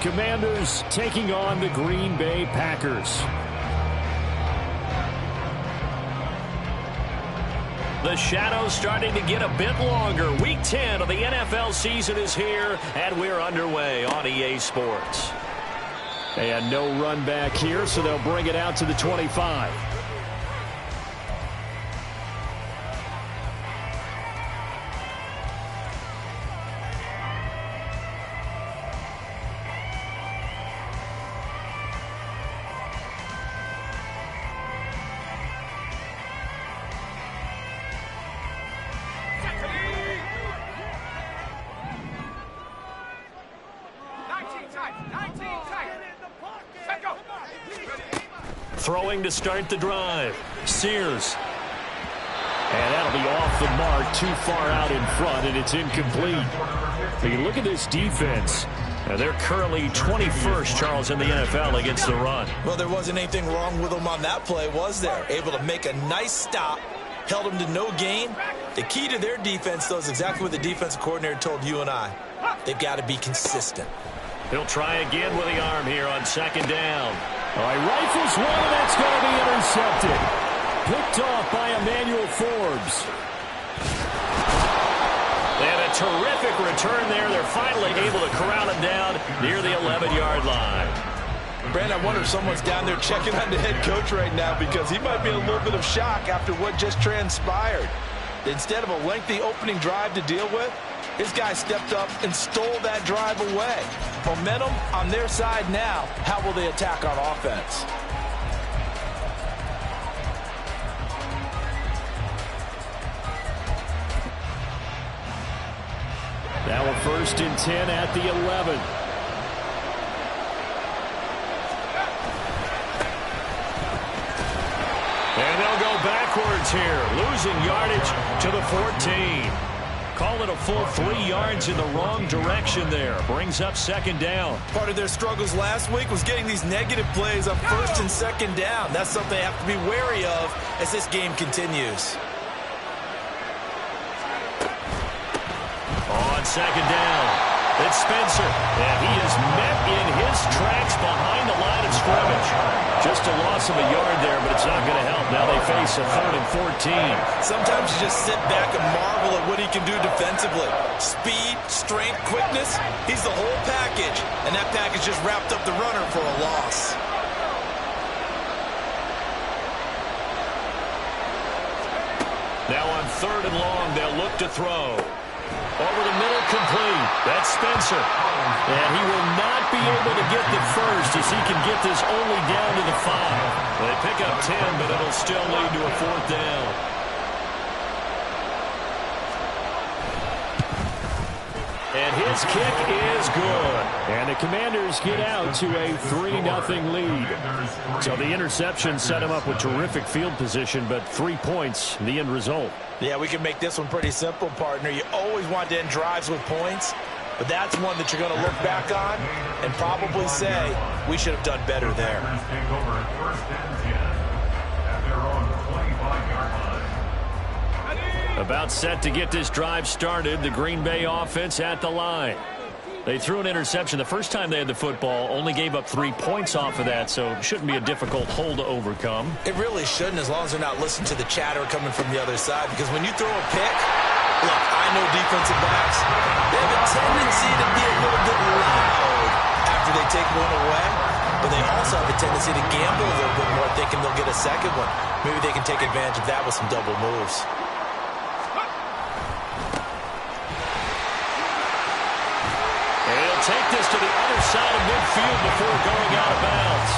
Commanders taking on the Green Bay Packers. The shadow's starting to get a bit longer. Week 10 of the NFL season is here, and we're underway on EA Sports. And no run back here, so they'll bring it out to the 25. Throwing to start the drive. Sears. And that'll be off the mark, too far out in front, and it's incomplete. So you look at this defense. They're currently 21st, Charles, in the NFL against the run. Well, there wasn't anything wrong with them on that play, was there? Able to make a nice stop, held them to no gain. The key to their defense, though, is exactly what the defensive coordinator told you and I. They've got to be consistent. He'll try again with the arm here on second down. All right, rifles one, and that's going to be intercepted. Picked off by Emmanuel Forbes. And a terrific return there. They're finally able to corral him down near the 11-yard line. Brandon, I wonder if someone's down there checking on the head coach right now because he might be in a little bit of shock after what just transpired. Instead of a lengthy opening drive to deal with, his guy stepped up and stole that drive away. Momentum on their side now. How will they attack on offense? Now a 1st and 10 at the 11. And they'll go backwards here, losing yardage to the 14. Call it a full 3 yards in the wrong direction there. Brings up second down. Part of their struggles last week was getting these negative plays on 1st and 2nd down. That's something they have to be wary of as this game continues. On second down, it's Spencer. And he is met in his tracks behind the line of scrimmage. Just a loss of a yard there, but it's not going to help. Now they face a 3rd and 14. Sometimes you just sit back and marvel at what he can do defensively. Speed, strength, quickness, he's the whole package. And that package just wrapped up the runner for a loss. Now on 3rd and long, they'll look to throw. Over the middle, complete. That's Spencer. And he will not be able to get the first as he can get this only down to the 5. They pick up 10, but it'll still lead to a 4th down. And his kick is good. And the Commanders get out to a 3-0 lead. So the interception set him up with terrific field position, but 3 points, the end result. Yeah, we can make this one pretty simple, partner. You always want to end drives with points, but that's one that you're going to look back on and probably say, we should have done better there. About set to get this drive started, the Green Bay offense at the line. They threw an interception the first time they had the football, only gave up 3 points off of that, so it shouldn't be a difficult hole to overcome. It really shouldn't, as long as they're not listening to the chatter coming from the other side, because when you throw a pick, look, I know defensive backs, they have a tendency to be a little bit loud after they take one away, but they also have a tendency to gamble a little bit more, thinking they'll get a second one. Maybe they can take advantage of that with some double moves. Take this to the other side of midfield before going out of bounds.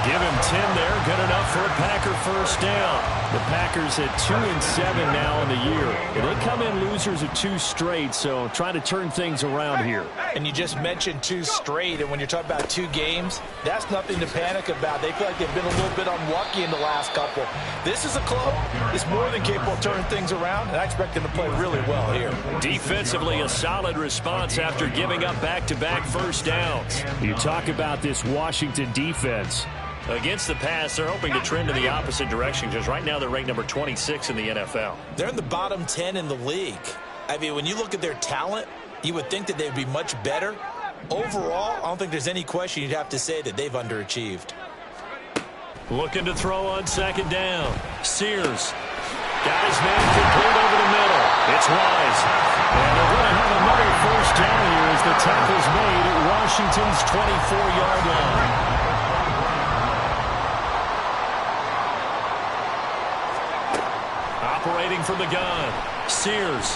Give him 10 there. Good enough for a Packer first down. The Packers at 2-7 now in the year. They come in losers of 2 straight, so trying to turn things around here. And you just mentioned 2 straight, and when you're talking about 2 games, that's nothing to panic about. They feel like they've been a little bit unlucky in the last couple. This is a club that's more than capable of turning things around, and I expect them to play really well here. Defensively, a solid response after giving up back-to-back first downs. You talk about this Washington defense. Against the pass, they're hoping to trend in the opposite direction because right now they're ranked number 26 in the NFL. They're in the bottom 10 in the league. I mean, when you look at their talent, you would think that they'd be much better, Overall, I don't think there's any question you'd have to say that they've underachieved. Looking to throw on second down. Sears. Got his man complete over the middle. It's Wise. And they're going to have another first down here as the tackle's made at Washington's 24-yard line. Operating from the gun. Sears.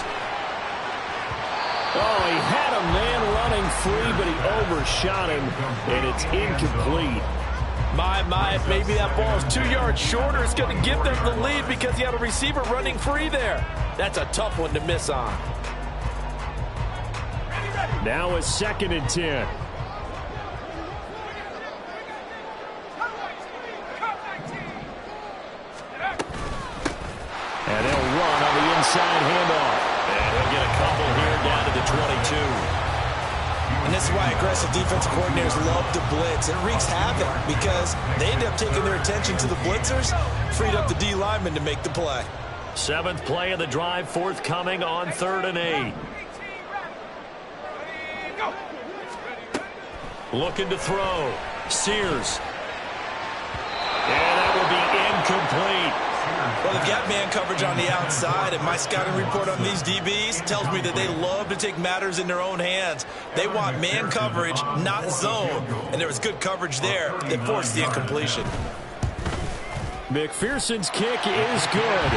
Oh, he had a man running free, but he overshot him, and it's incomplete. Maybe that ball is 2 yards shorter. It's going to give them the lead because he had a receiver running free there. That's a tough one to miss on. Now a 2nd and 10. And they'll run on the inside handoff. And he'll get a couple here down to the 22. And this is why aggressive defensive coordinators love to blitz. It wreaks havoc because they end up taking their attention to the blitzers, freed up the D lineman to make the play. 7th play of the drive, forthcoming on 3rd and 8. Looking to throw. Sears. And that will be incomplete. Well, they've got man coverage on the outside, and my scouting report on these DBs tells me that they love to take matters in their own hands. They want man coverage, not zone, and there was good coverage there that forced the incompletion. McPherson's kick is good.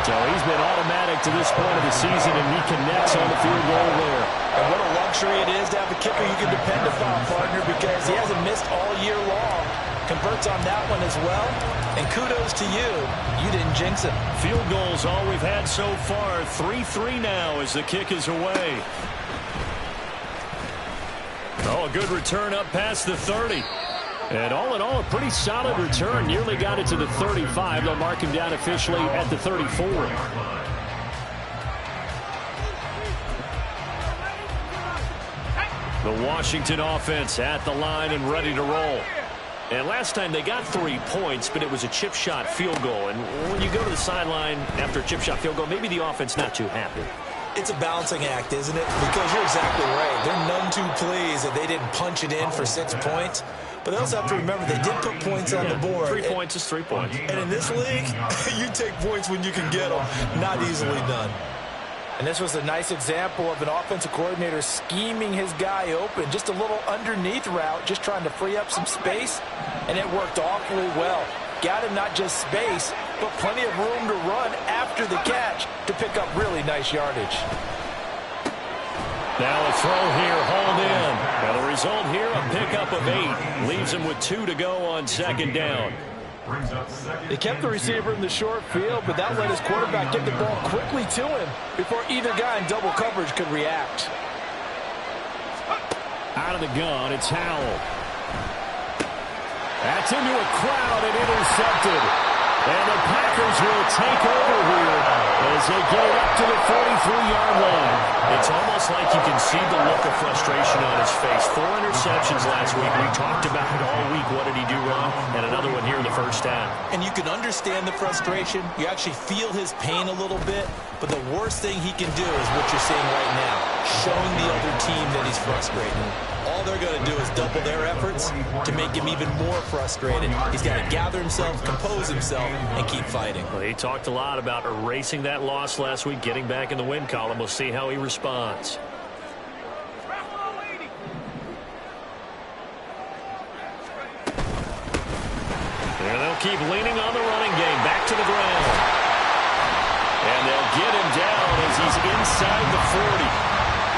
So he's been automatic to this point of the season, and he connects on the field goal there. And what a luxury it is to have a kicker you can depend upon, partner, because he hasn't missed all year long. Converts on that one as well. And kudos to you. You didn't jinx it. Field goals all we've had so far. 3-3 now as the kick is away. Oh, a good return up past the 30. And all in all, a pretty solid return. Nearly got it to the 35. They'll mark him down officially at the 34. The Washington offense at the line and ready to roll. And last time they got 3 points, but it was a chip shot field goal. And when you go to the sideline after a chip shot field goal, maybe the offense not too happy. It's a balancing act, isn't it? Because you're exactly right. They're none too pleased that they didn't punch it in for 6 points. But they also have to remember they did put points on the board. 3 points is 3 points. And in this league, you take points when you can get them. Not easily done. And this was a nice example of an offensive coordinator scheming his guy open. Just a little underneath route, just trying to free up some space. And it worked awfully well. Got him not just space, but plenty of room to run after the catch to pick up really nice yardage. Now a throw here, hauled in. Now the result here, a pickup of 8. Leaves him with 2 to go on 2nd down. They kept the receiver in the short field, but that let his quarterback get the ball quickly to him before either guy in double coverage could react. Out of the gun, it's Howell. That's into a crowd and intercepted. And the Packers will take over here as they get it up to the 43-yard line. It's almost like you can see the look of frustration on his face. 4 interceptions last week. We talked about it all week. What did he do wrong? And another one here in the first half. And you can understand the frustration. You actually feel his pain a little bit. But the worst thing he can do is what you're seeing right now, showing the other team that he's frustrated. All they're going to do is double their efforts to make him even more frustrated. He's got to gather himself, compose himself, and keep fighting. Well, he talked a lot about erasing that loss last week, getting back in the win column. We'll see how he responds. And they'll keep leaning on the running game. Back to the ground. And they'll get him down as he's inside the 40.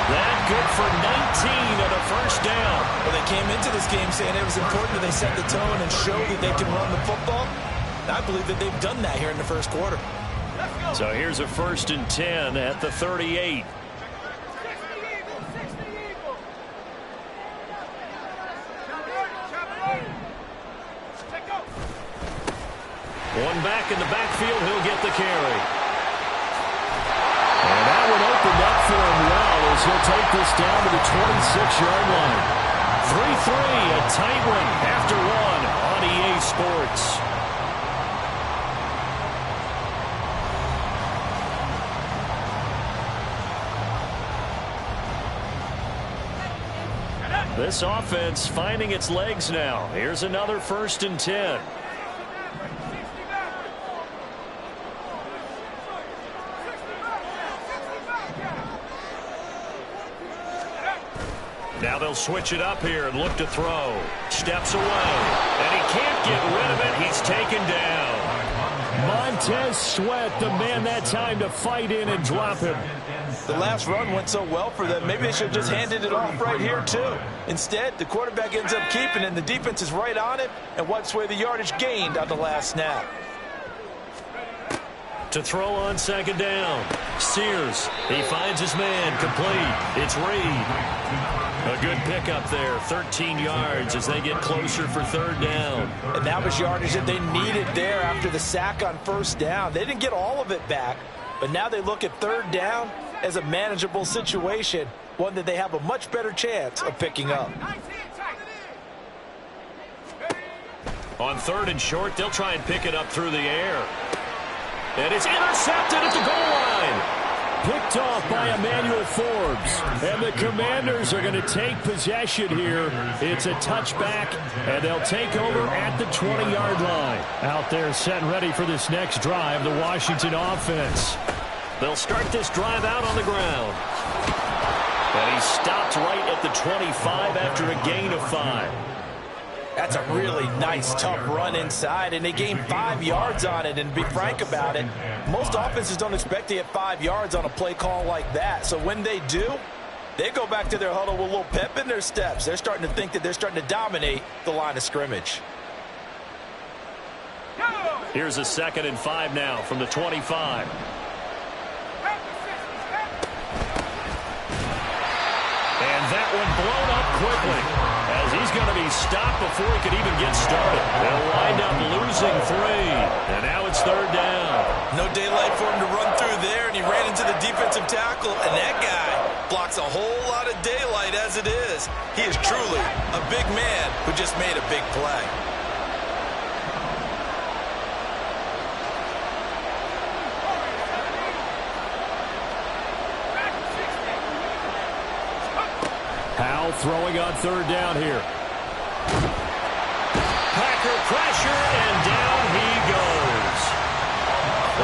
That good for 19 and a first down. Well, they came into this game saying it was important that they set the tone and show that they can run the football. And I believe that they've done that here in the first quarter. So here's a 1st and 10 at the 38. One back in the backfield, he'll get the carry. And that one opened up for him well as he'll take this down to the 26-yard line. 3-3, a tight one after 1 on EA Sports. This offense finding its legs now. Here's another 1st and 10. Now they'll switch it up here and look to throw. Steps away, and he can't get rid of it. He's taken down. Montez Sweat, the man that time to fight in and drop him. The last run went so well for them. Maybe they should have just handed it off right here, too. Instead, the quarterback ends up keeping it, and the defense is right on it and wipes away the yardage gained on the last snap. To throw on 2nd down. Sears, he finds his man, complete. It's Reed. A good pickup there, 13 yards as they get closer for 3rd down. And that was yardage that they needed there after the sack on 1st down. They didn't get all of it back, but now they look at 3rd down as a manageable situation, one that they have a much better chance of picking up. On 3rd and short, they'll try and pick it up through the air. And it's intercepted at the goal line. Picked off by Emmanuel Forbes. And the Commanders are going to take possession here. It's a touchback, and they'll take over at the 20-yard line. Out there set and ready for this next drive, the Washington offense. They'll start this drive out on the ground. And he stopped right at the 25 after a gain of 5. That's a really nice, tough run inside, and they gained 5 yards on it. And to be frank about it, most offenses don't expect to get 5 yards on a play call like that. So when they do, they go back to their huddle with a little pep in their steps. They're starting to think that they're starting to dominate the line of scrimmage. Here's a 2nd and 5 now from the 25. And that one blown up quickly, as he's going to be stopped before he could even get started. They'll wind up losing 3, and now it's 3rd down. No daylight for him to run through there, and he ran into the defensive tackle, and that guy blocks a whole lot of daylight as it is. He is truly a big man who just made a big play. Powell throwing on 3rd down here. Packer pressure, and down he goes.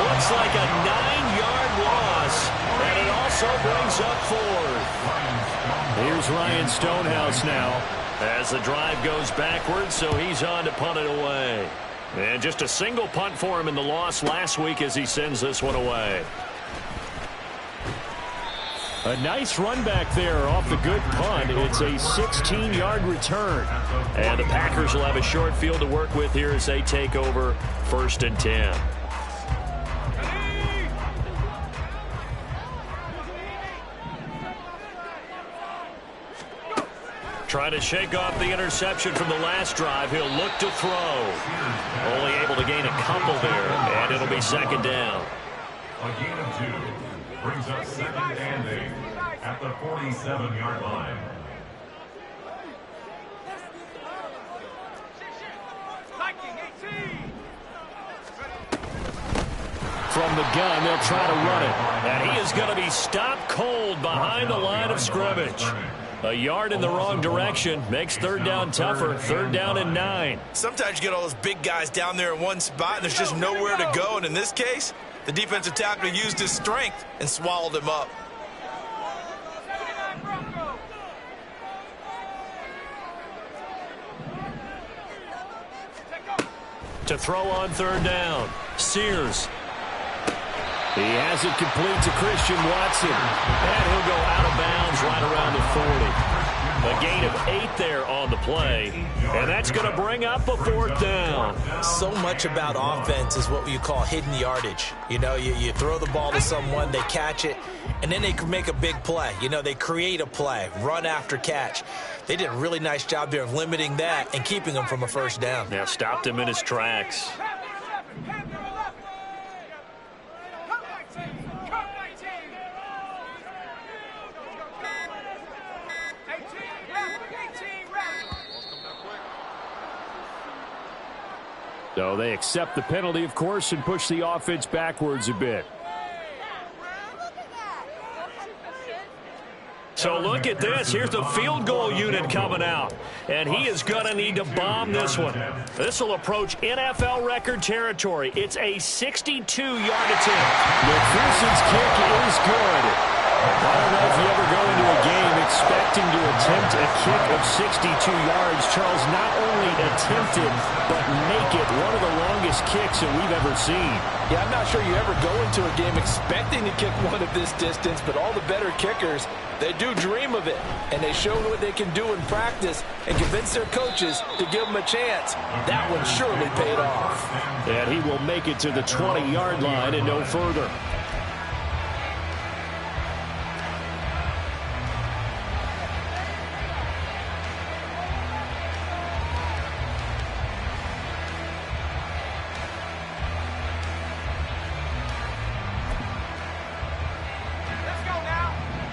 Looks like a 9-yard loss, and it also brings up 4th. Here's Ryan Stonehouse now as the drive goes backwards, so he's on to punt it away. And just a single punt for him in the loss last week as he sends this one away. A nice run back there off the good punt. It's a 16-yard return. And the Packers will have a short field to work with here as they take over 1st and 10. Trying to shake off the interception from the last drive. He'll look to throw. Only able to gain a couple there, and it'll be 2nd down. A gain of 2. Brings up 2nd and 8 at the 47-yard line. From the gun, they'll try to run it. And he is going to be stopped cold behind the line of scrimmage. A yard in the wrong direction makes 3rd down tougher. 3rd down and 9. Sometimes you get all those big guys down there in one spot, and there's just nowhere to go. And in this case, the defensive tackle used his strength and swallowed him up. To throw on 3rd down, Sears. He has it complete to Christian Watson. And he'll go out of bounds right around the 40. A gain of 8 there on the play. And that's going to bring up a 4th down. So much about offense is what you call hidden yardage. You know, you throw the ball to someone, they catch it, and then they can make a big play. You know, they create a play, run after catch. They did a really nice job there of limiting that and keeping him from a 1st down. Now stopped him in his tracks. So they accept the penalty, of course, and push the offense backwards a bit. So look at this. Here's the field goal unit coming out. And he is going to need to bomb this one. This will approach NFL record territory. It's a 62-yard attempt. McPherson's kick is good. I don't know if you ever go into a game expecting to attempt a kick of 62 yards. Charles, not only attempt it, but make it one of the longest kicks that we've ever seen. Yeah, I'm not sure you ever go into a game expecting to kick one of this distance, but all the better kickers, they do dream of it, and they show what they can do in practice and convince their coaches to give them a chance. That one surely paid off. And he will make it to the 20-yard line and no further.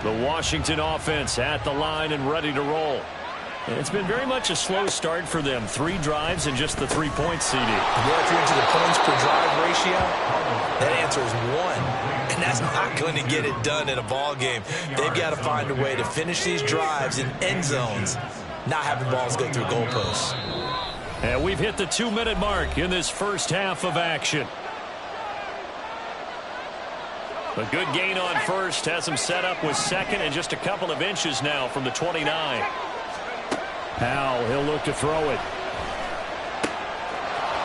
The Washington offense at the line and ready to roll. And it's been very much a slow start for them. 3 drives and just the 3 points, CD. Yeah, if you're into the points per drive ratio, that answer is 1. And that's not going to get it done in a ball game. They've got to find a way to finish these drives in end zones, not having balls go through goalposts. And we've hit the 2-minute mark in this first half of action. A good gain on first, has him set up with second and just a couple of inches now from the 29. Powell, he'll look to throw it.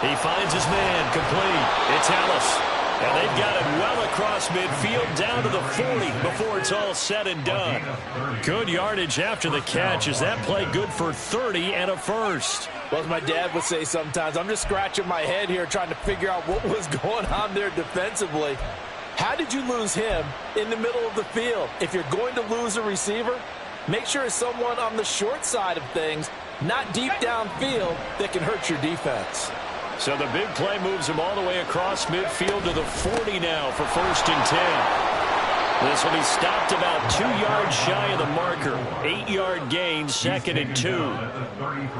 He finds his man, complete. It's Ellis. And they've got it well across midfield down to the 40 before it's all said and done. Good yardage after the catch. Is that play good for 30 and a first? Well, as my dad would say sometimes, I'm just scratching my head here trying to figure out what was going on there defensively. How did you lose him in the middle of the field? If you're going to lose a receiver, make sure it's someone on the short side of things, not deep downfield, that can hurt your defense. So the big play moves him all the way across midfield to the 40 now for 1st and 10. This will be stopped about 2 yards shy of the marker. 8-yard gain, 2nd and 2.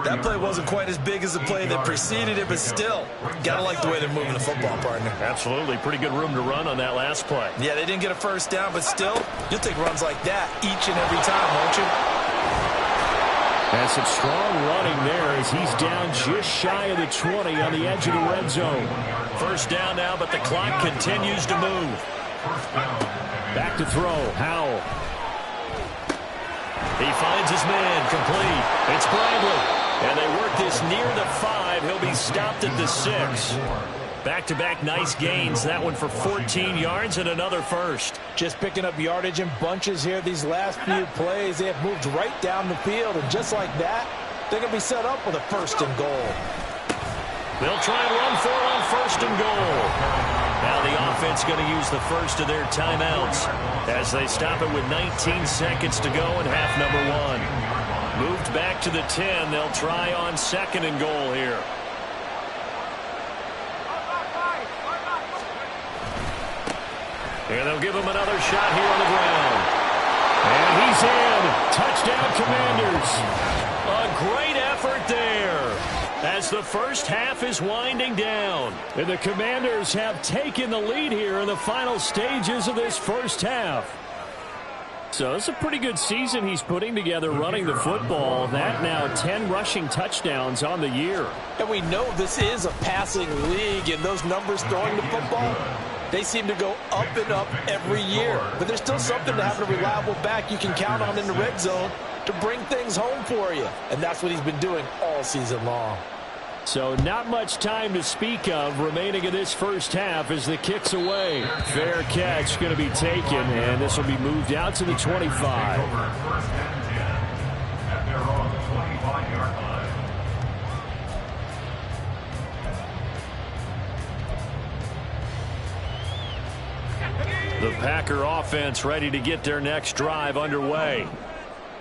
That play wasn't quite as big as the play that preceded it, but still, got to like the way they're moving the football, partner. Absolutely. Pretty good room to run on that last play. Yeah, they didn't get a first down, but still, you'll take runs like that each and every time, won't you? And some strong running there as he's down just shy of the 20 on the edge of the red zone. First down now, but the clock continues to move. Back to throw, Howell. He finds his man, complete. It's Bradley. And they work this near the 5. He'll be stopped at the 6. Back-to-back nice gains. That one for 14 yards and another first. Just picking up yardage in bunches here these last few plays. They have moved right down the field, and just like that, they're going to be set up with a 1st and goal. They'll try and run for it on 1st and goal. Now the offense going to use the first of their timeouts as they stop it with 19 seconds to go in half number 1. Moved back to the 10. They'll try on 2nd and goal here. And they'll give him another shot here on the ground. And he's in. Touchdown, Commanders. A great effort there as the first half is winding down. And the Commanders have taken the lead here in the final stages of this first half. So it's a pretty good season he's putting together running the football. That now 10 rushing touchdowns on the year. And we know this is a passing league, and those numbers throwing the football, they seem to go up and up every year. But there's still something to having a reliable back you can count on in the red zone to bring things home for you. And that's what he's been doing all season long. So not much time to speak of remaining in this first half as the kick's away. Fair catch going to be taken, and this will be moved out to the 25. The Packer offense ready to get their next drive underway.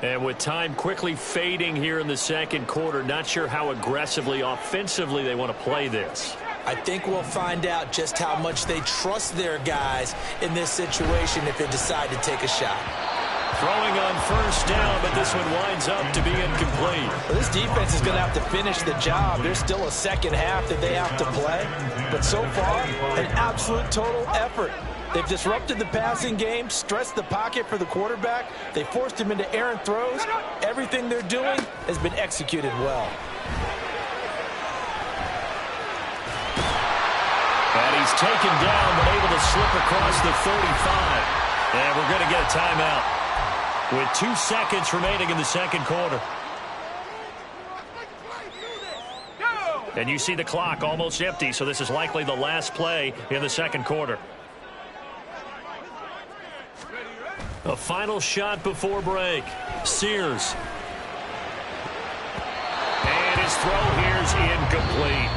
And with time quickly fading here in the second quarter, not sure how aggressively, offensively they want to play this. I think we'll find out just how much they trust their guys in this situation if they decide to take a shot. Throwing on first down, but this one winds up to be incomplete. Well, this defense is going to have to finish the job. There's still a second half that they have to play. But so far, an absolute total effort. They've disrupted the passing game, stressed the pocket for the quarterback. They forced him into errant throws. Everything they're doing has been executed well. And he's taken down, but able to slip across the 35. And we're going to get a timeout with 2 seconds remaining in the second quarter. And you see the clock almost empty, so this is likely the last play in the second quarter. A final shot before break. Sears. And his throw here's incomplete.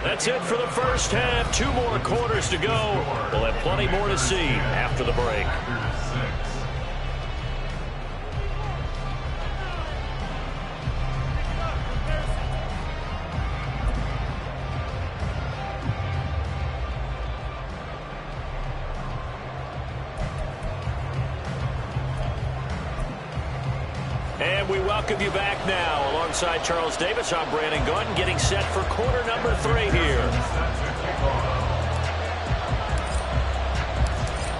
That's it for the first half. 2 more quarters to go. We'll have plenty more to see after the break. And we welcome you back now. Alongside Charles Davis, I'm Brandon Gaudin, getting set for quarter number 3 here.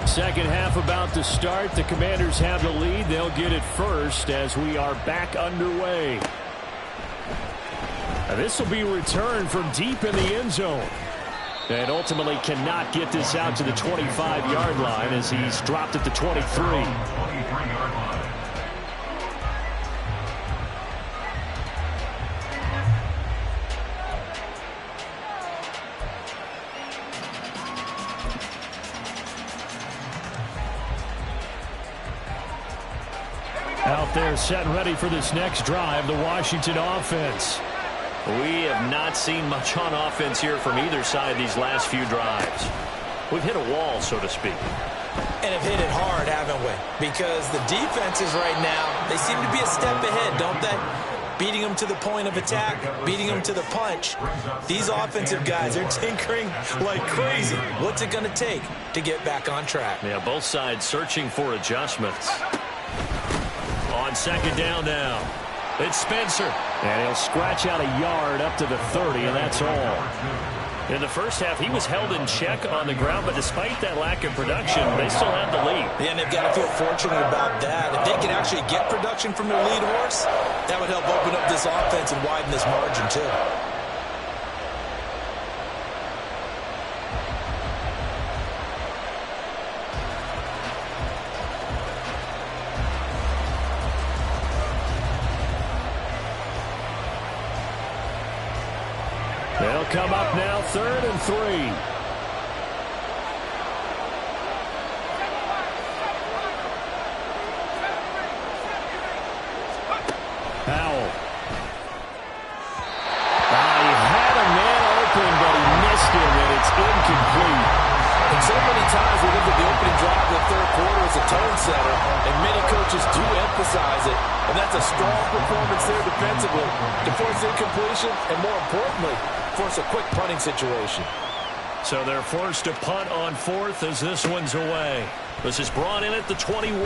Second half about to start. The Commanders have the lead. They'll get it first as we are back underway. Now this will be returned from deep in the end zone. And ultimately cannot get this out to the 25-yard line as he's dropped at the 23. Out there set and ready for this next drive, the Washington offense. We have not seen much on offense here from either side these last few drives. We've hit a wall, so to speak. And have hit it hard, haven't we? Because the defenses right now, they seem to be a step ahead, don't they? Beating them to the point of attack, beating them to the punch. These offensive guys, they're tinkering like crazy. What's it going to take to get back on track? Yeah, both sides searching for adjustments. On second down now, it's Spencer. And he'll scratch out a yard up to the 30, and that's all. In the first half, he was held in check on the ground, but despite that lack of production, they still have the lead. Yeah, and they've got to feel fortunate about that. If they can actually get production from their lead horse, that would help open up this offense and widen this margin, too. They'll come up now, 3rd and 3. Powell. He had a man open, but he missed him, and it's incomplete. And so many times we look at the opening drive of the third quarter as a tone setter, and many coaches do emphasize it, and that's a strong performance there defensively to force incompletion and, more importantly, force a quick punting situation. So they're forced to punt on 4th as this one's away. This is brought in at the 21.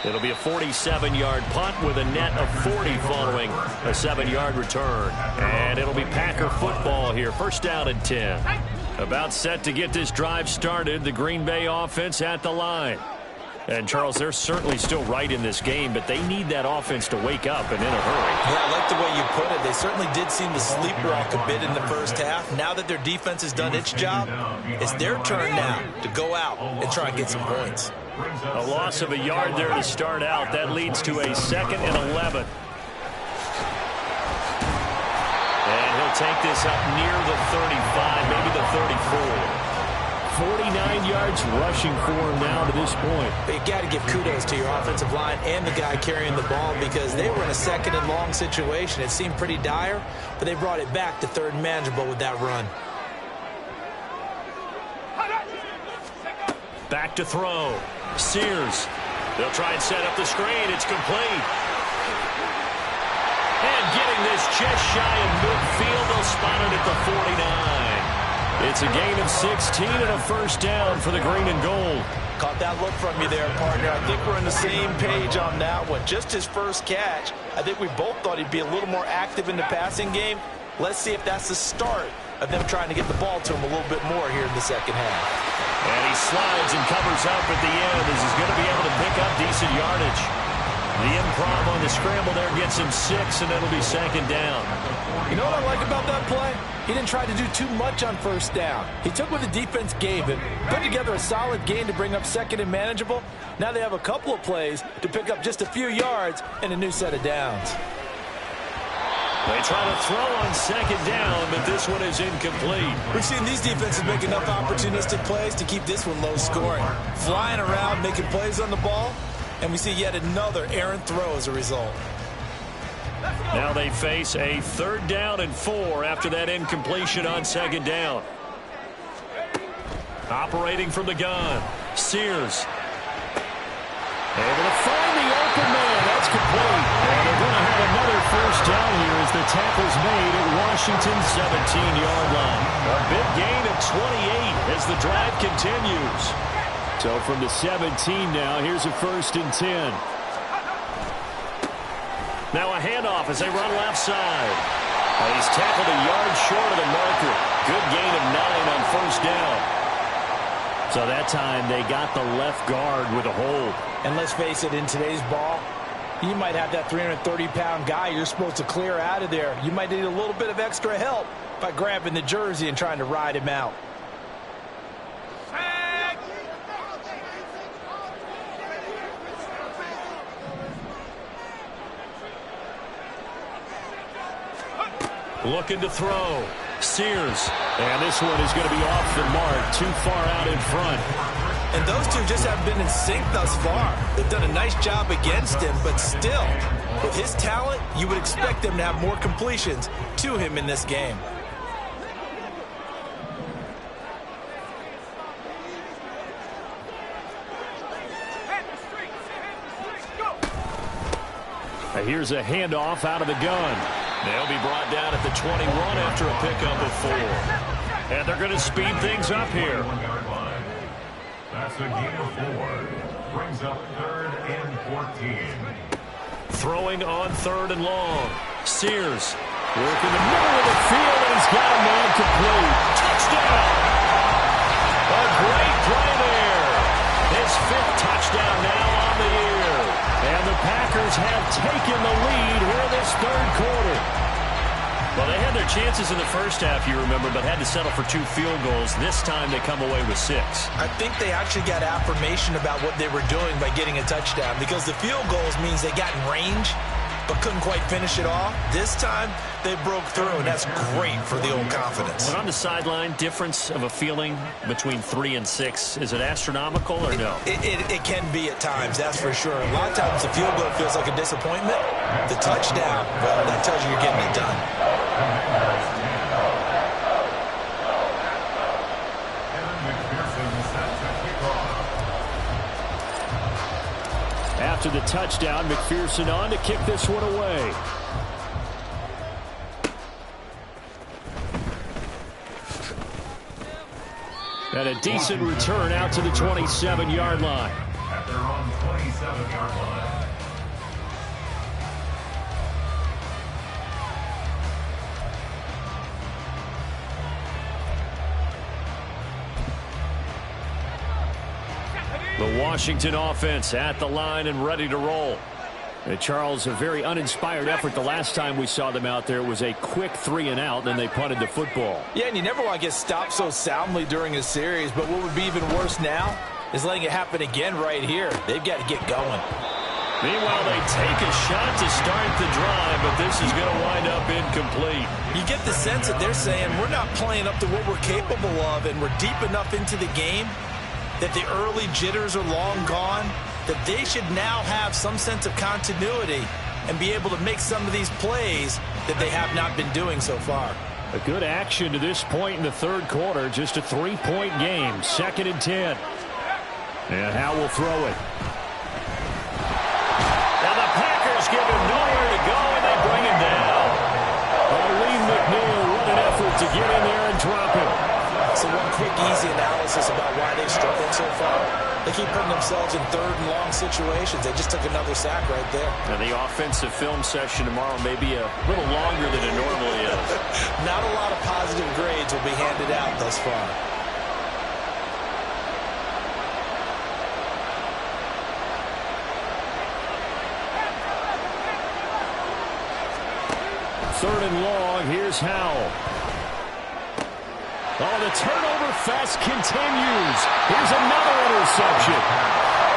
It'll be a 47-yard punt with a net of 40 following a 7-yard return. And it'll be Packer football here. First down and 10. About set to get this drive started. The Green Bay offense at the line. And, Charles, they're certainly still right in this game, but they need that offense to wake up and in a hurry. Yeah, I like the way you put it. They certainly did seem to sleepwalk a bit in the first half. Now that their defense has done its job, it's their turn now to go out and try and get some points. A loss of a yard there to start out. That leads to a 2nd and 11. And he'll take this up near the 35, maybe the 34. 49 yards rushing for him now to this point. But you got to give kudos to your offensive line and the guy carrying the ball because they were in a 2nd and long situation. It seemed pretty dire, but they brought it back to 3rd and manageable with that run. Back to throw. Sears. They'll try and set up the screen. It's complete. And getting this just shy of midfield, they'll spot it at the 49. It's a gain of 16 and a first down for the green and gold. Caught that look from you there, partner. I think we're on the same page on that one. Just his first catch. I think we both thought he'd be a little more active in the passing game. Let's see if that's the start of them trying to get the ball to him a little bit more here in the second half. And he slides and covers up at the end as he's going to be able to pick up decent yardage. The improv on the scramble there gets him 6, and it'll be second down. You know what I like about that play? He didn't try to do too much on first down. He took what the defense gave him, put together a solid gain to bring up second and manageable. Now they have a couple of plays to pick up just a few yards and a new set of downs. They try to throw on second down, but this one is incomplete. We've seen these defenses make enough opportunistic plays to keep this one low scoring. Flying around, making plays on the ball, and we see yet another errant throw as a result. Now they face a 3rd down and 4 after that incompletion on second down. Operating from the gun, Sears. Able to find the open man. That's complete. And they're going to have another first down here as the tackle's made at Washington's 17-yard line. A big gain of 28 as the drive continues. So from the 17 now, here's a 1st and 10. Now a handoff as they run left side. And he's tackled a yard short of the marker. Good gain of 9 on first down. So that time they got the left guard with a hold. And let's face it, in today's ball, you might have that 330-pound guy you're supposed to clear out of there. You might need a little bit of extra help by grabbing the jersey and trying to ride him out. Looking to throw. Sears. And this one is going to be off the mark. Too far out in front. And those two just haven't been in sync thus far. They've done a nice job against him, but still, with his talent, you would expect them to have more completions to him in this game. Here's a handoff out of the gun. They'll be brought down at the 21 after a pickup of 4. And they're going to speed things up here. That's a gain of 4. Brings up 3rd and 14. Throwing on 3rd and long. Sears working the middle of the field, and he's got a man complete. Touchdown! A great play there. His 5th touchdown now on the year. And the Packers have taken the lead here in this 3rd quarter. Well, they had their chances in the first half, you remember, but had to settle for 2 field goals. This time they come away with 6. I think they actually got affirmation about what they were doing by getting a touchdown, because the field goals means they got in range but couldn't quite finish it off. This time they broke through, and that's great for the old confidence. But on the sideline, difference of a feeling between 3 and 6, is it astronomical or no? It can be at times, that's for sure. A lot of times the field goal feels like a disappointment. The touchdown, well, that tells you you're getting it done. After the touchdown, McPherson on to kick this one away. And a decent return out to the 27-yard line. At their own 27-yard line. The Washington offense at the line and ready to roll. And Charles, a very uninspired effort the last time we saw them out there. It was a quick 3 and out, then they punted the football. Yeah, and you never want to get stopped so soundly during a series, but what would be even worse now is letting it happen again right here. They've got to get going. Meanwhile, they take a shot to start the drive, but this is going to wind up incomplete. You get the sense that they're saying we're not playing up to what we're capable of, and we're deep enough into the game that the early jitters are long gone, that they should now have some sense of continuity and be able to make some of these plays that they have not been doing so far. A good action to this point in the 3rd quarter. Just a 3-point game. 2nd and 10. And Howe will throw it. And the Packers give him nowhere to go, and they bring him down. Lee McNeil, what an effort to get in there and drop him. So one quick, easy analysis about why they've struggled so far. They keep putting themselves in third and long situations. They just took another sack right there. And the offensive film session tomorrow may be a little longer than it normally is. Not a lot of positive grades will be handed out thus far. Third and long, here's Howell. Oh, the turnover fest continues. Here's another interception.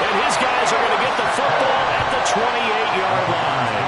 And his guys are going to get the football at the 28-yard line.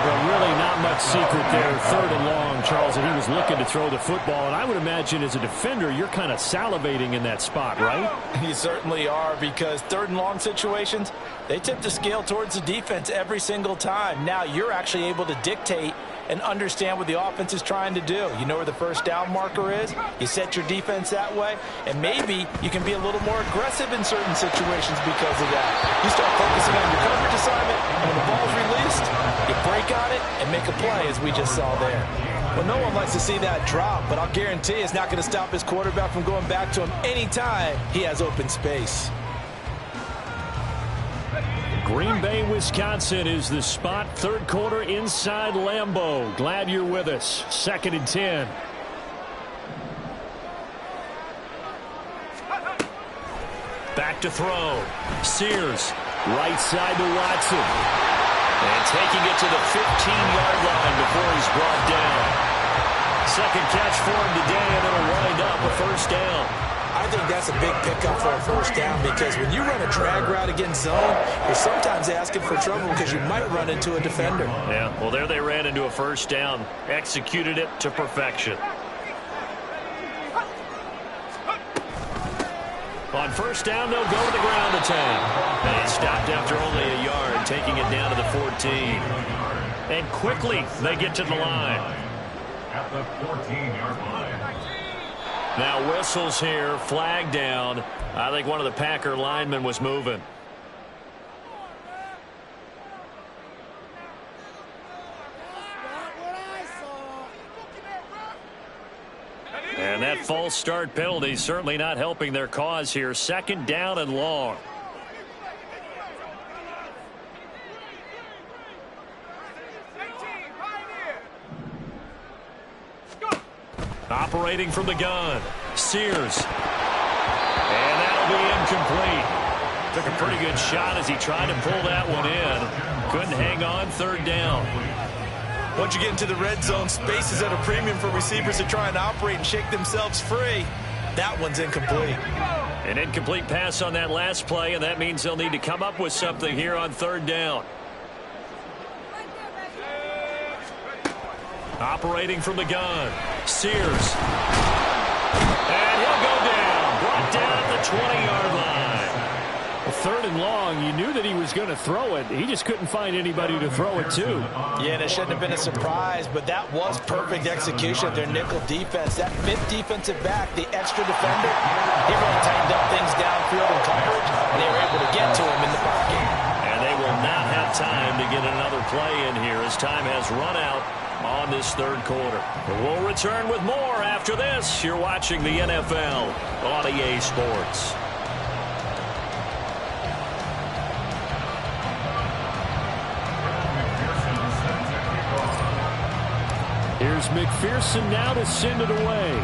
Well, really not much secret there. Third and long, Charles, and he was looking to throw the football. And I would imagine as a defender, you're kind of salivating in that spot, right? You certainly are, because third and long situations, they tip the scale towards the defense every single time. Now you're actually able to dictate and understand what the offense is trying to do. You know where the first down marker is. You set your defense that way, and maybe you can be a little more aggressive in certain situations because of that. You start focusing on your coverage assignment, and when the ball's released, you break on it and make a play, as we just saw there. Well, no one likes to see that drop, but I'll guarantee it's not going to stop his quarterback from going back to him anytime he has open space. Green Bay, Wisconsin is the spot. Third quarter inside Lambeau. Glad you're with us. 2nd and 10. Back to throw. Sears. Right side to Watson. And taking it to the 15-yard line before he's brought down. Second catch for him today, and it'll wind up a first down. I think that's a big pickup for a first down, because when you run a drag route against zone, you're sometimes asking for trouble because you might run into a defender. Yeah, well, there they ran into a first down. Executed it to perfection. On first down, they'll go to the ground attack. And he stopped after only a yard, taking it down to the 14. And quickly, they get to the line. At the 14-yard line. Now whistles here, flag down. I think one of the Packer linemen was moving. And that false start penalty certainly not helping their cause here. 2nd down and long. Operating from the gun, Sears. And that'll be incomplete. Took a pretty good shot as he tried to pull that one in. Couldn't hang on. 3rd down. Once you get into the red zone, space is at a premium for receivers to try and operate and shake themselves free. That one's incomplete. An incomplete pass on that last play, and that means they'll need to come up with something here on 3rd down. Operating from the gun, Sears. And he'll go down. Brought down at the 20-yard line. 3rd and long, you knew that he was going to throw it. He just couldn't find anybody to throw it to. Yeah, and it shouldn't have been a surprise, but that was perfect execution of their nickel defense. That 5th defensive back, the extra defender, he really tightened up things downfield in coverage, and they were able to get to him in the pocket. And they will not have time to get another play in here as time has run out on this 3rd quarter. We'll return with more after this. You're watching the NFL on EA Sports. Here's McPherson now to send it away.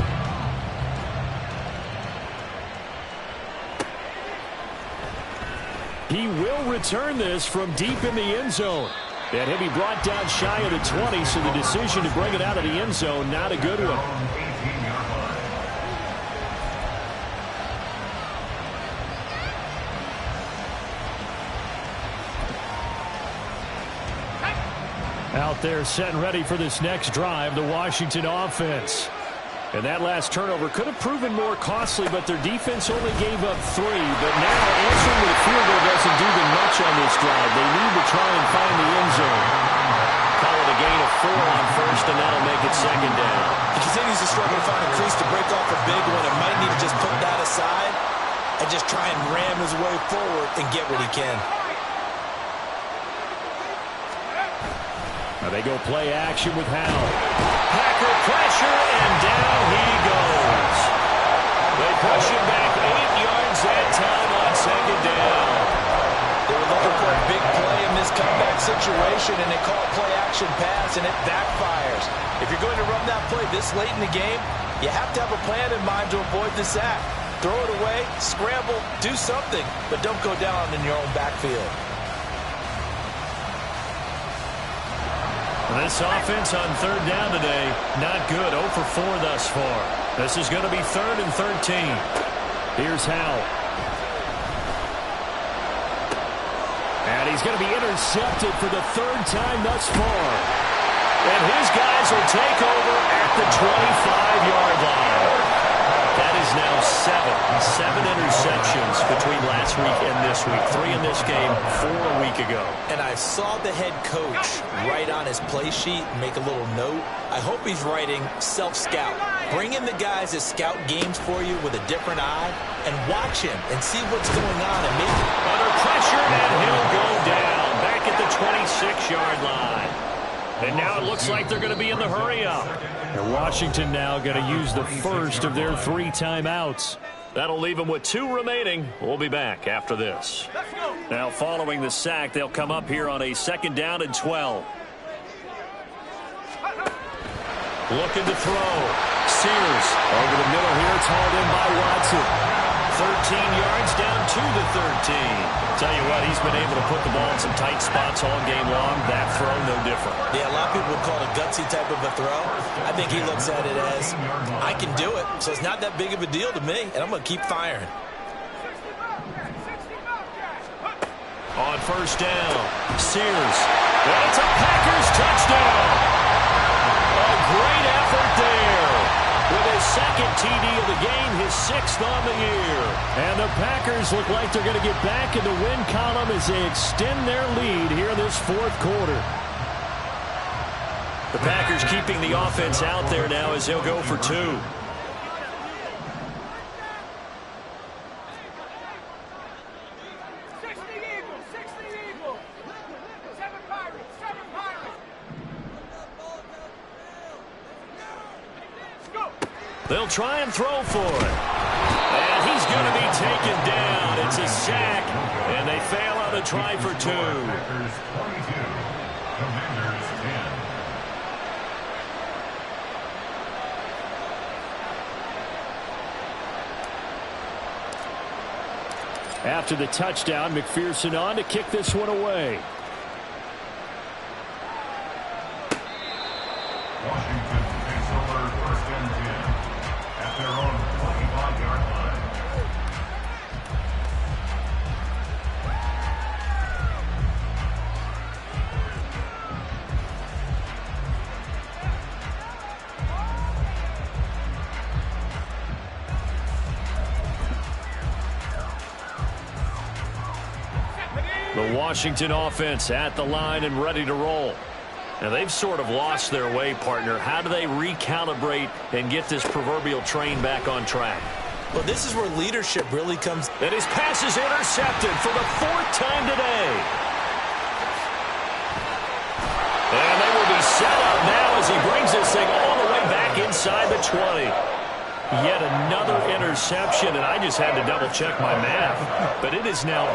He will return this from deep in the end zone. And he'll be brought down shy of the 20, so the decision to bring it out of the end zone, not a good one. Out there set and ready for this next drive, the Washington offense. And that last turnover could have proven more costly, but their defense only gave up 3. But now answering with a field goal doesn't do them much on this drive. They need to try and find the end zone. Call it a gain of 4 on first, and that'll make it 2nd down. He continues to struggle to find a crease to break off a big one, and might need to just put that aside and just try and ram his way forward and get what he can. Now they go play action with Howell. Packer pressure, and down he goes. They push him back 8 yards that time on second down. They were looking for a big play in this comeback situation, and they call it play-action pass, and it backfires. If you're going to run that play this late in the game, you have to have a plan in mind to avoid the sack. Throw it away, scramble, do something, but don't go down in your own backfield. This offense on third down today, not good. 0 for 4 thus far. This is going to be 3rd and 13. Here's Howell. And he's going to be intercepted for the 3rd time thus far. And his guys will take over at the 25-yard line. That is now 7 interceptions between last week and this week. 3 in this game, 4 a week ago. And I saw the head coach write on his play sheet, make a little note. I hope he's writing self-scout. Bring in the guys that scout games for you with a different eye and watch him and see what's going on. And maybe under pressure, and he'll go down back at the 26-yard line. And now it looks like they're going to be in the hurry-up. And Washington now going to use the first of their 3 timeouts. That'll leave them with 2 remaining. We'll be back after this. Now following the sack, they'll come up here on a 2nd down and 12. Looking to throw. Sears over the middle here. It's hauled in by Watson. 13 yards down to the 13. Tell you what, he's been able to put the ball in some tight spots all game long. That throw, no different. Yeah, a lot of people would call it a gutsy type of a throw. I think he looks at it as, I can do it, so it's not that big of a deal to me, and I'm going to keep firing. On 1st down, Sears. And it's a Packers touchdown. A great effort there. With his 2nd TD of the game, his 6th on the year. And the Packers look like they're going to get back in the win column as they extend their lead here in this 4th quarter. The Packers keeping the offense out there now as they'll go for 2. They'll try and throw for it. And he's going to be taken down. It's a sack, and they fail on the try for 2. Packers 22, Commanders 10. After the touchdown, McPherson on to kick this one away. Washington takes over 1st and 10 at their own 25-yard line. The Washington offense at the line and ready to roll. Now, they've sort of lost their way, partner. How do they recalibrate and get this proverbial train back on track? Well, this is where leadership really comes. And his pass is intercepted for the 4th time today. And they will be set up now as he brings this thing all the way back inside the 20. Yet another interception, and I just had to double-check my math. But it is now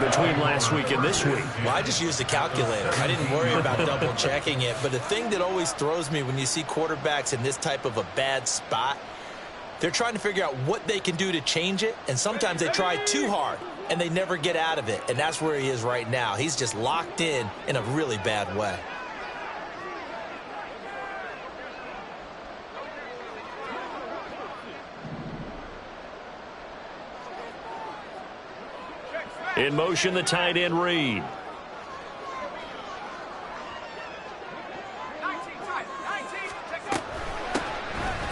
8 between last week and this week. Well, I just used a calculator. I didn't worry about double-checking it. But the thing that always throws me when you see quarterbacks in this type of a bad spot, they're trying to figure out what they can do to change it, and sometimes they try too hard, and they never get out of it. And that's where he is right now. He's just locked in a really bad way. In motion, the tight end, Reed.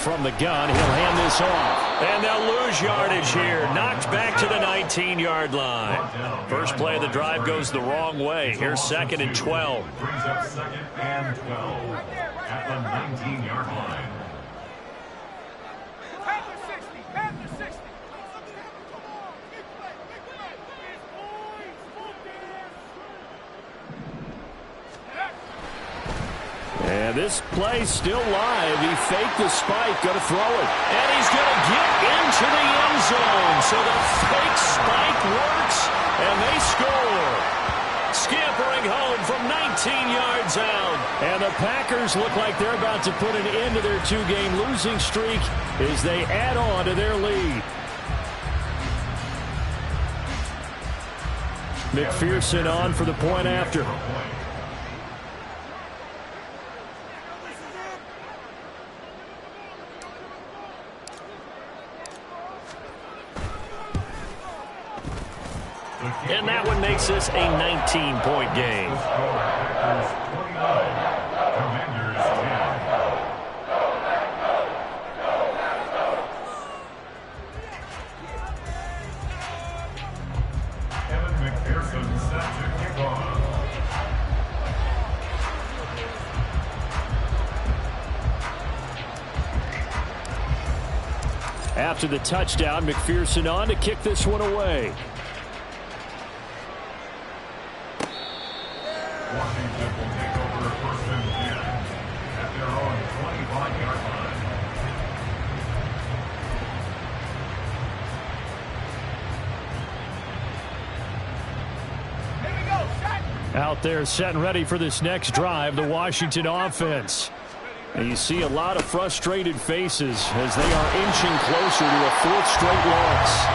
From the gun, he'll hand this off. And they'll lose yardage here. Knocked back to the 19-yard line. First play of the drive goes the wrong way. Here's 2nd and 12. Brings up 2nd and 12 at the 19-yard line. And this play's still live. He faked the spike, going to throw it. And he's going to get into the end zone. So the fake spike works, and they score. Scampering home from 19 yards out. And the Packers look like they're about to put an end to their 2-game losing streak as they add on to their lead. McPherson on for the point after. And that one makes this a 19-point game. Kevin McPherson set to kick off. After the touchdown, McPherson on to kick this one away. Washington will take over 1st and 10 at their own 25-yard line. Out there set and ready for this next drive, the Washington offense. And you see a lot of frustrated faces as they are inching closer to a 4th straight loss.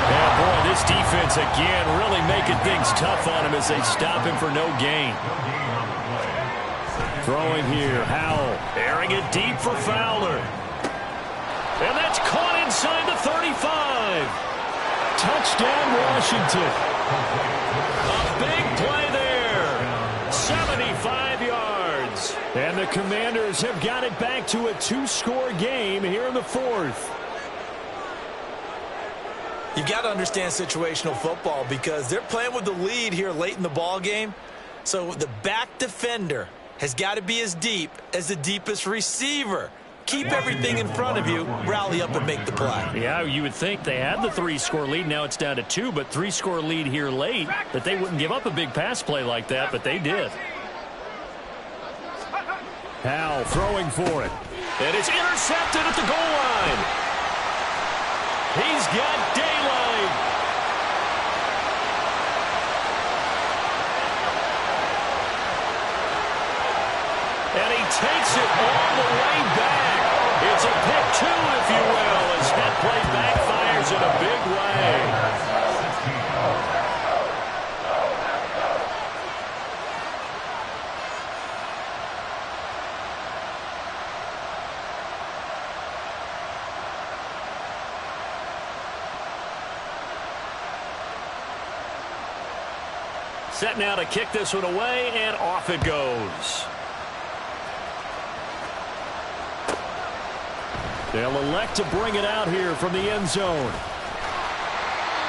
Yeah, boy, this defense again really making things tough on him as they stop him for no gain. Throwing here, Howell. Airing it deep for Fowler. And that's caught inside the 35. Touchdown, Washington. A big play there. 75 yards. And the Commanders have got it back to a 2-score game here in the 4th. You've got to understand situational football because they're playing with the lead here late in the ball game. So the back defender has got to be as deep as the deepest receiver. Keep everything in front of you, rally up and make the play. Yeah, you would think they had the 3-score lead. Now it's down to 2, but 3-score lead here late, that they wouldn't give up a big pass play like that, but they did. Howell throwing for it. And it's intercepted at the goal line. He's got daylight. And he takes it all the way back. It's a pick 2, if you will, as that play backfires in a big way. Set now to kick this one away, and off it goes. They'll elect to bring it out here from the end zone.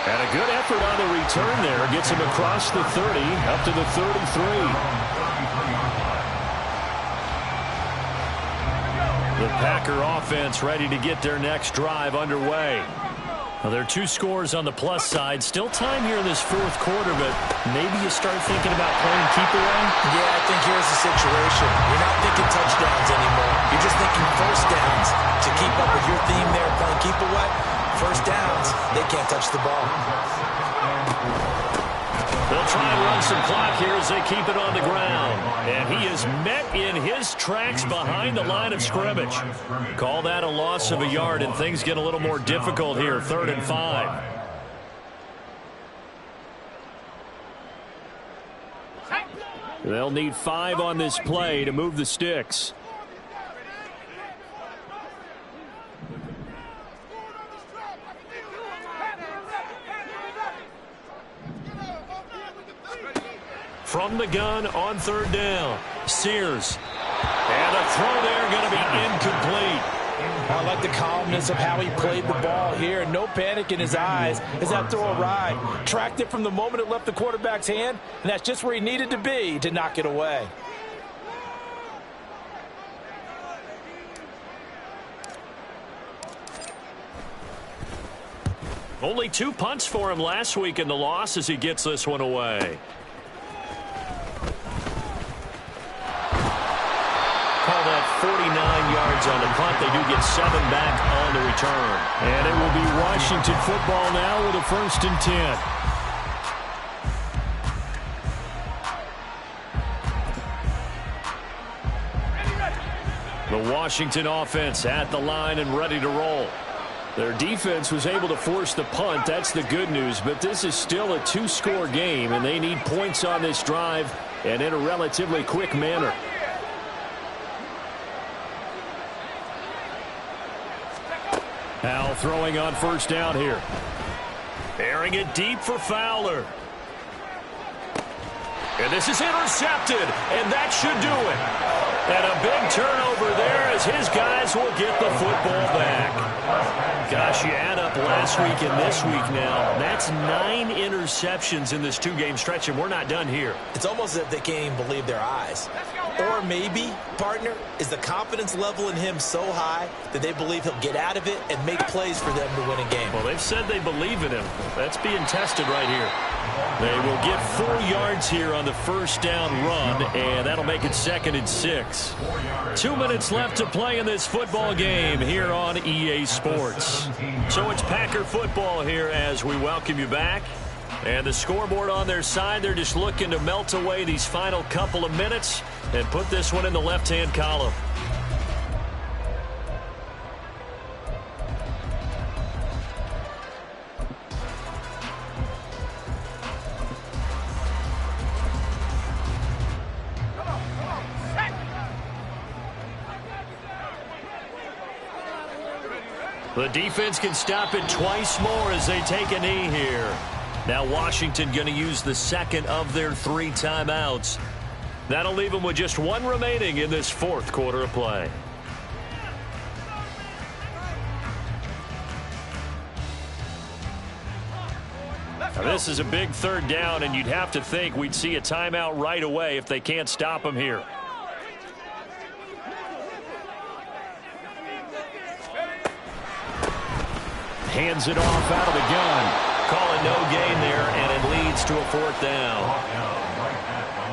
And a good effort on the return there. Gets him across the 30, up to the 33. The Packer offense ready to get their next drive underway. Well, there are 2 scores on the plus side. Still time here in this 4th quarter, but maybe you start thinking about playing keep away? Yeah, I think here's the situation. You're not thinking touchdowns anymore. You're just thinking first downs. To keep up with your theme there, playing keep away, first downs, they can't touch the ball. They'll try and run some clock here as they keep it on the ground. And he is met in his tracks behind the line of scrimmage. Call that a loss of a yard, and things get a little more difficult here, 3rd and 5. They'll need 5 on this play to move the sticks. From the gun on 3rd down, Sears. And a throw there going to be incomplete. I like the calmness of how he played the ball here. No panic in his eyes as that throw arrived. Tracked it from the moment it left the quarterback's hand, and that's just where he needed to be to knock it away. Only 2 punts for him last week in the loss as he gets this one away. up 49 yards on the punt. They do get 7 back on the return. And it will be Washington football now with a 1st and 10. The Washington offense at the line and ready to roll. Their defense was able to force the punt. That's the good news. But this is still a 2-score game, and they need points on this drive and in a relatively quick manner. Howell throwing on 1st down here. Airing it deep for Fowler. And this is intercepted, and that should do it. And a big turnover there as his guys will get the football back. Gosh, you add up last week and this week now. That's 9 interceptions in this 2-game stretch, and we're not done here. It's almost as if they can't even believe their eyes. Or maybe, partner, is the confidence level in him so high that they believe he'll get out of it and make plays for them to win a game. Well, they've said they believe in him. That's being tested right here. They will get 4 yards here on the 1st down run, and that'll make it 2nd and 6. 2 minutes left to play in this football game here on EA Sports. So it's Packer football here as we welcome you back. And the scoreboard on their side, they're just looking to melt away these final couple of minutes and put this one in the left-hand column. The defense can stop it twice more as they take a knee here. Now Washington going to use the 2nd of their 3 timeouts. That'll leave them with just 1 remaining in this 4th quarter of play. Now this is a big 3rd down, and you'd have to think we'd see a timeout right away if they can't stop them here. Hands it off out of the gun. Call it no gain there, and it leads to a 4th down.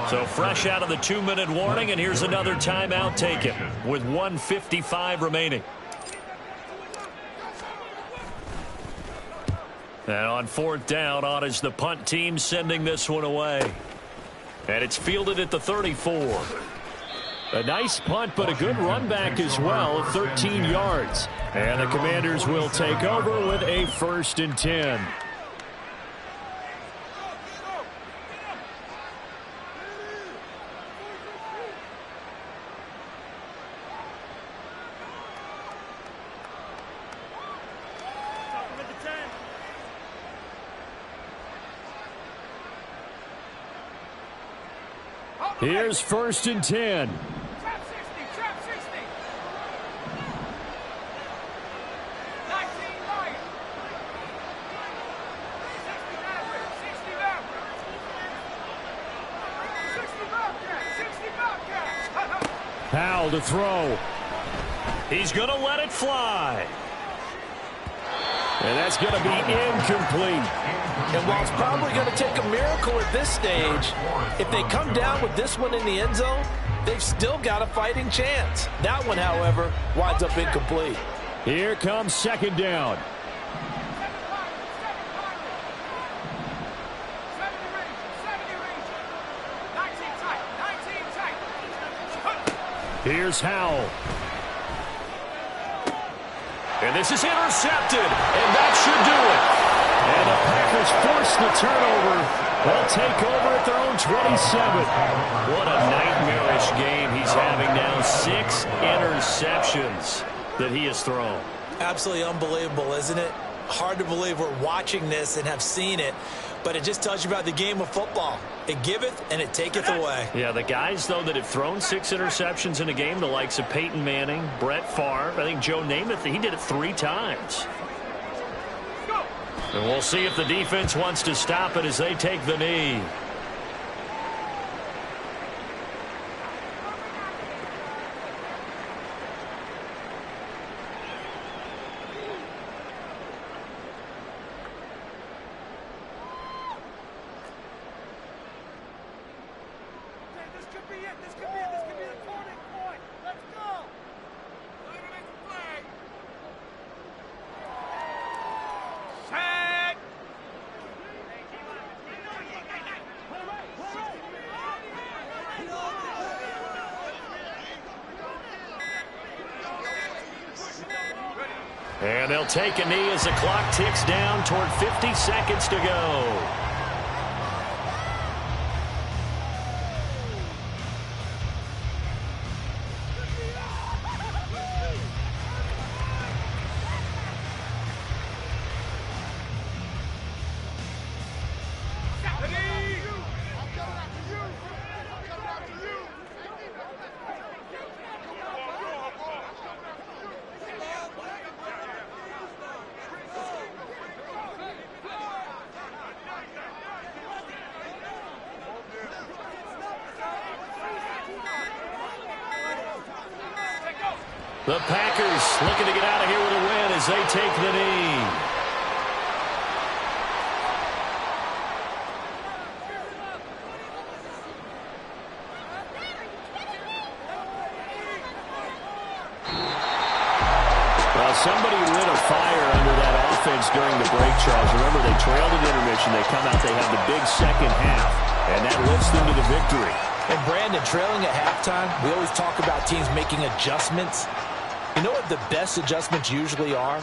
So fresh out of the 2-minute warning, and here's another timeout taken with 1:55 remaining. And on 4th down, on is the punt team sending this one away. And it's fielded at the 34. A nice punt, but a good run back as well, 13 yards. And the Commanders will take over with a 1st and 10. Here's 1st and 10. Howell to throw. He's going to let it fly. And that's going to be incomplete. And while it's probably going to take a miracle at this stage, if they come down with this one in the end zone, they've still got a fighting chance. That one, however, winds up incomplete. Here comes 2nd down. Here's Howell. And this is intercepted, and that should do it. And the Packers force the turnover. They'll take over at their own 27. What a nightmarish game he's having now. 6 interceptions that he has thrown. Absolutely unbelievable, isn't it? Hard to believe we're watching this and have seen it, but it just tells you about the game of football. It giveth and it taketh away. Yeah, the guys, though, that have thrown 6 interceptions in a game, the likes of Peyton Manning, Brett Favre, I think Joe Namath, he did it 3 times. And we'll see if the defense wants to stop it as they take the knee. This could be it. This could be the turning point. Let's go. And they'll take a knee as the clock ticks down toward 50 seconds to go. The Packers looking to get out of here with a win as they take the knee. Well, somebody lit a fire under that offense during the break, Charles. Remember, they trailed at intermission. They come out, they have the big second half, and that lifts them to the victory. And Brandon, trailing at halftime, we always talk about teams making adjustments. You know what the best adjustments usually are?